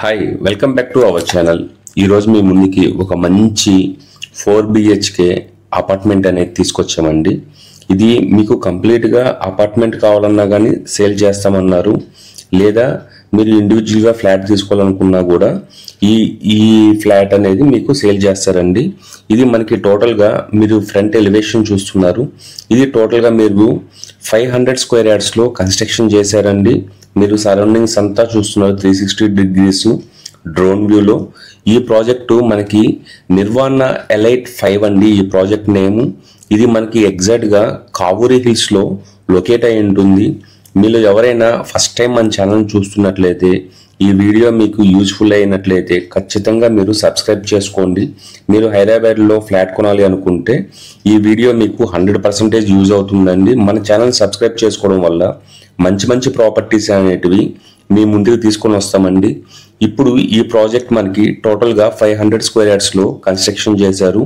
Hi welcome back to our channel. ఈరోజు మీ ముందుకి ఒక మంచి 4 BHK అపార్ట్మెంట్ అనేది తీసుకొచ్చామండి. ఇది మీకు కంప్లీట్గా అపార్ట్మెంట్ కావాలన్నా కానీ సేల్ చేస్తామన్నారు, లేదా మీరు ఇండివిజువల్గా ఫ్లాట్ తీసుకోవాలనుకున్నా కూడా ఈ ఫ్లాట్ అనేది మీకు సేల్ చేస్తారండి. ఇది మనకి టోటల్గా మీరు ఫ్రంట్ ఎలివేషన్ చూస్తున్నారు. ఇది టోటల్గా మీరు 500 స్క్వేర్ యార్డ్స్లో కన్స్ట్రక్షన్ చేశారండి. మీరు సరౌండింగ్స్ అంతా చూస్తున్నారు 360 డిగ్రీస్ డ్రోన్ వ్యూలో. ఈ ప్రాజెక్టు మనకి నిర్వాణ ఎలైట్ 5 అండి ఈ ప్రాజెక్ట్ నేము. ఇది మనకి ఎగ్జాక్ట్గా కావూరి హిల్స్లో లొకేట్ అయి ఉంటుంది. మీరు ఎవరైనా ఫస్ట్ టైం మన ఛానల్ చూస్తున్నట్లయితే, ఈ వీడియో మీకు యూజ్ఫుల్ అయినట్లయితే ఖచ్చితంగా మీరు సబ్స్క్రైబ్ చేసుకోండి. మీరు హైదరాబాద్లో ఫ్లాట్ కొనాలి అనుకుంటే ఈ వీడియో మీకు 100% యూజ్ అవుతుందండి. మన ఛానల్ సబ్స్క్రైబ్ చేసుకోవడం వల్ల మంచి మంచి ప్రాపర్టీస్ అనేటివి మీ ముందుకు తీసుకొని వస్తామండి. ఇప్పుడు ఈ ప్రాజెక్ట్ మనకి టోటల్గా 500 స్క్వేర్ యార్డ్స్లో కన్స్ట్రక్షన్ చేశారు.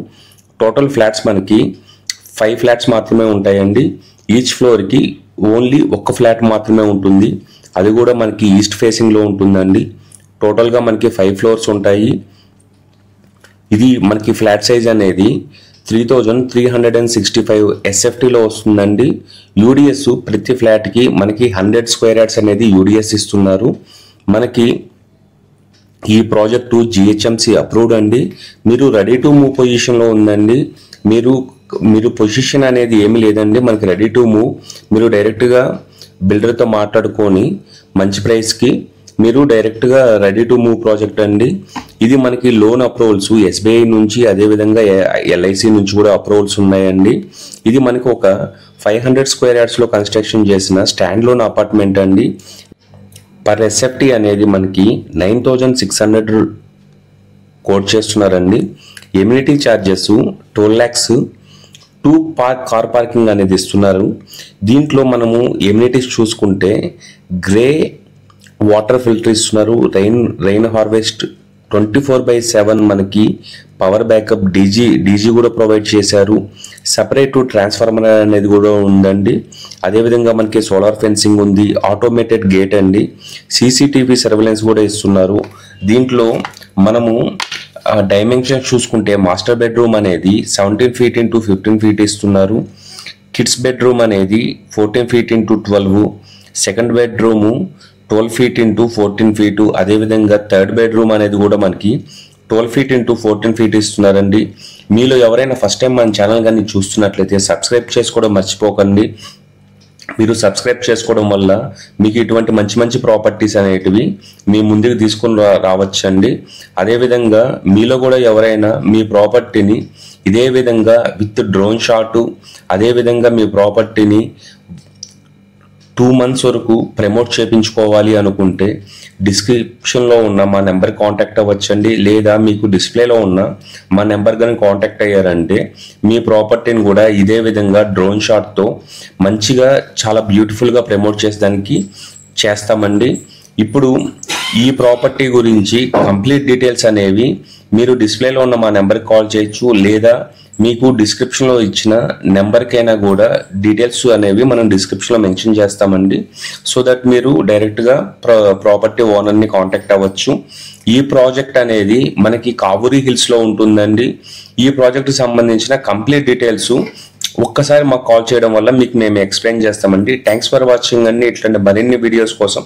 టోటల్ ఫ్లాట్స్ మనకి 5 ఫ్లాట్స్ మాత్రమే ఉంటాయండి. ఈచ్ ఫ్లోర్కి ఓన్లీ ఒక్క ఫ్లాట్ మాత్రమే ఉంటుంది. అది కూడా మనకి ఈస్ట్ ఫేసింగ్లో ఉంటుందండి. టోటల్గా మనకి 5 ఫ్లోర్స్ ఉంటాయి. ఇది మనకి ఫ్లాట్ సైజ్ అనేది 3365 SFTలో వస్తుందండి. యూడిఎస్ ప్రతి ఫ్లాట్కి మనకి 100 స్క్వేర్ యార్డ్స్ అనేది యూడిఎస్ ఇస్తున్నారు. మనకి ఈ ప్రాజెక్టు GHMC అప్రూవ్డ్ అండి. మీరు రెడీ టు మూవ్ పొజిషన్లో ఉందండి. మీరు పొజిషన్ అనేది ఏమీ లేదండి, మనకి రెడీ టు మూవ్. మీరు డైరెక్ట్గా బిల్డర్తో మాట్లాడుకొని మంచి ప్రైస్కి మీరు డైరెక్ట్గా రెడీ టు మూవ్ ప్రాజెక్ట్ అండి. ఇది మనకి లోన్ అప్రూవల్స్ SBI నుంచి, అదేవిధంగా LIC నుంచి కూడా అప్రూవల్స్ ఉన్నాయండి. ఇది మనకి ఒక 500 స్క్వేర్ యార్డ్స్లో కన్స్ట్రక్షన్ చేసిన స్టాండ్ లోన్ అపార్ట్మెంట్ అండి. పర్ SFT అనేది మనకి 9600 కోట్ చేస్తున్నారండి. ఎమ్యూనిటీ ఛార్జెస్ 12 lakhs, 2 కార్ పార్కింగ్ అనేది ఇస్తున్నారు. దీంట్లో మనము ఎమ్యూనిటీస్ చూసుకుంటే గ్రే వాటర్ ఫిల్టర్ ఇస్తున్నారు, రెయిన్ హార్వెస్ట్ 24/7 మనకి పవర్ బ్యాకప్, డీజీ కూడా ప్రొవైడ్ చేశారు. సపరేట్ ట్రాన్స్ఫార్మర్ అనేది కూడా ఉందండి. అదేవిధంగా మనకి సోలార్ ఫెన్సింగ్ ఉంది, ఆటోమేటెడ్ గేట్ అండి, CCTV సర్వేలెన్స్ కూడా ఇస్తున్నారు. దీంట్లో మనము డైమెన్షన్ చూసుకుంటే మాస్టర్ బెడ్రూమ్ అనేది 17 feet into 15 feet ఇస్తున్నారు. కిడ్స్ బెడ్రూమ్ అనేది 14 feet into 12, second bedroom 12 feet into 14 feet, అదేవిధంగా థర్డ్ బెడ్రూమ్ అనేది కూడా మనకి 12 feet into 14 feet ఇస్తున్నారండి. మీలో ఎవరైనా ఫస్ట్ టైం మన ఛానల్ కానీ చూస్తున్నట్లయితే సబ్స్క్రైబ్ చేసుకోవడం మర్చిపోకండి. మీరు సబ్స్క్రైబ్ చేసుకోవడం వల్ల మీకు ఇటువంటి మంచి మంచి ప్రాపర్టీస్ అనేటివి మీ ముందుకు తీసుకొని రావచ్చండి. అదేవిధంగా మీలో కూడా ఎవరైనా మీ ప్రాపర్టీని ఇదే విధంగా విత్ డ్రోన్ షాటు, అదేవిధంగా మీ ప్రాపర్టీని 2 months వరకు ప్రమోట్ చేయించుకోవాలి అనుకుంటే డిస్క్రిప్షన్లో ఉన్న మా నెంబర్ కాంటాక్ట్ అవ్వచ్చండి, లేదా మీకు డిస్ప్లేలో ఉన్న మా నెంబర్ కానీ కాంటాక్ట్ అయ్యారంటే మీ ప్రాపర్టీని కూడా ఇదే విధంగా డ్రోన్ షాట్తో మంచిగా చాలా బ్యూటిఫుల్గా ప్రమోట్ చేసేదానికి చేస్తామండి. ఇప్పుడు ఈ ప్రాపర్టీ గురించి కంప్లీట్ డీటెయిల్స్ అనేవి మీరు డిస్ప్లేలో ఉన్న మా నెంబర్కి కాల్ చేయొచ్చు, లేదా మీకు డిస్క్రిప్షన్లో ఇచ్చిన నెంబర్కైనా కూడా డీటెయిల్స్ అనేవి మనం డిస్క్రిప్షన్లో మెన్షన్ చేస్తామండి. సో దట్ మీరు డైరెక్ట్గా ప్రాపర్టీ ఓనర్ని కాంటాక్ట్ అవ్వచ్చు. ఈ ప్రాజెక్ట్ అనేది మనకి కావూరి హిల్స్లో ఉంటుందండి. ఈ ప్రాజెక్ట్కి సంబంధించిన కంప్లీట్ డీటెయిల్స్ ఒక్కసారి మాకు కాల్ చేయడం వల్ల మీకు మేము ఎక్స్ప్లెయిన్ చేస్తామండి. థ్యాంక్స్ ఫర్ వాచింగ్ అండి. ఇట్లాంటి మరిన్ని వీడియోస్ కోసం